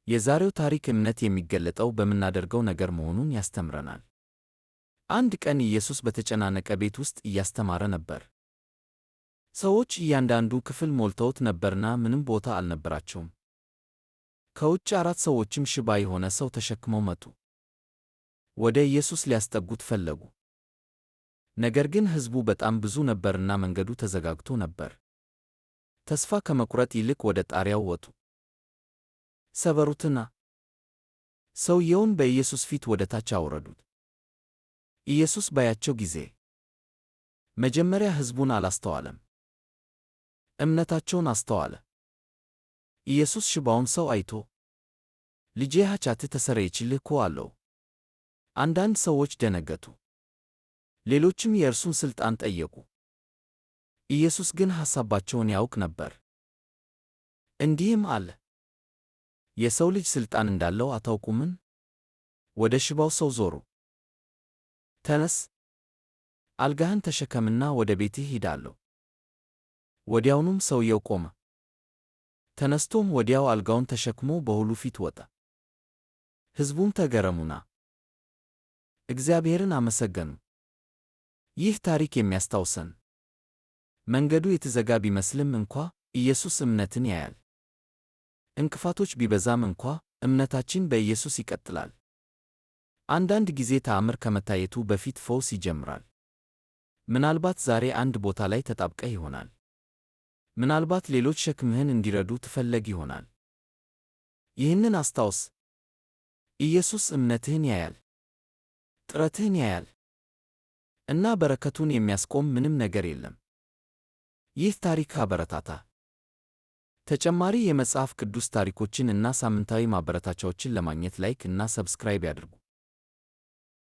የዛሬው ታሪክ እምነት የሚገለጠው በምናደርገው ነገር መሆኑን ያስተምረናል። አንድ ቀን ኢየሱስ በተጨናነቀ ቤት ውስጥ እያስተማረ ነበር። ሰዎች እያንዳንዱ ክፍል ሞልተውት ነበርና ምንም ቦታ አልነበራቸውም። ከውጭ 4 ሰዎችም ሽባ የሆነ ሰው ተሸክመው መጡ። ወደ ኢየሱስ ሊያስጠጉት ፈለጉ። ነገር ግን ሕዝቡ በጣም ብዙ ነበርና መንገዱ ተዘጋግቶ ነበር። ተስፋ ከመቁረጥ ይልቅ ወደ ጣሪያው ወጡ። ሰበሩትና ሰውየውን በኢየሱስ ፊት ወደ ታች አወረዱት። ኢየሱስ ባያቸው ጊዜ መጀመሪያ ሕዝቡን አላስተዋለም፣ እምነታቸውን አስተዋለ። ኢየሱስ ሽባውን ሰው አይቶ ልጄ ኃጢአትህ ተሰረየችልህ እኮ አለው። አንዳንድ ሰዎች ደነገጡ፣ ሌሎችም የእርሱን ሥልጣን ጠየቁ። ኢየሱስ ግን ሐሳባቸውን ያውቅ ነበር። እንዲህም አለ፣ የሰው ልጅ ሥልጣን እንዳለው አታውቁምን? ወደ ሽባው ሰው ዞሩ፣ ተነስ፣ አልጋህን ተሸከምና ወደ ቤትህ ሂድ አለው። ወዲያውኑም ሰውየው ቆመ። ተነስቶም ወዲያው አልጋውን ተሸክሞ በሁሉ ፊት ወጣ። ሕዝቡም ተገረሙና እግዚአብሔርን አመሰገኑ። ይህ ታሪክ የሚያስታውሰን መንገዱ የተዘጋ ቢመስልም እንኳ ኢየሱስ እምነትን ያያል። እንቅፋቶች ቢበዛም እንኳ እምነታችን በኢየሱስ ይቀጥላል። አንዳንድ ጊዜ ተአምር ከመታየቱ በፊት ፈውስ ይጀምራል። ምናልባት ዛሬ አንድ ቦታ ላይ ተጣብቀህ ይሆናል። ምናልባት ሌሎች ሸክምህን እንዲረዱ ትፈለግ ይሆናል። ይህንን አስታውስ፣ ኢየሱስ እምነትህን ያያል፣ ጥረትህን ያያል፣ እና በረከቱን የሚያስቆም ምንም ነገር የለም። ይህ ታሪክ አበረታታ። ተጨማሪ የመጽሐፍ ቅዱስ ታሪኮችን እና ሳምንታዊ ማበረታቻዎችን ለማግኘት ላይክ እና ሰብስክራይብ ያድርጉ።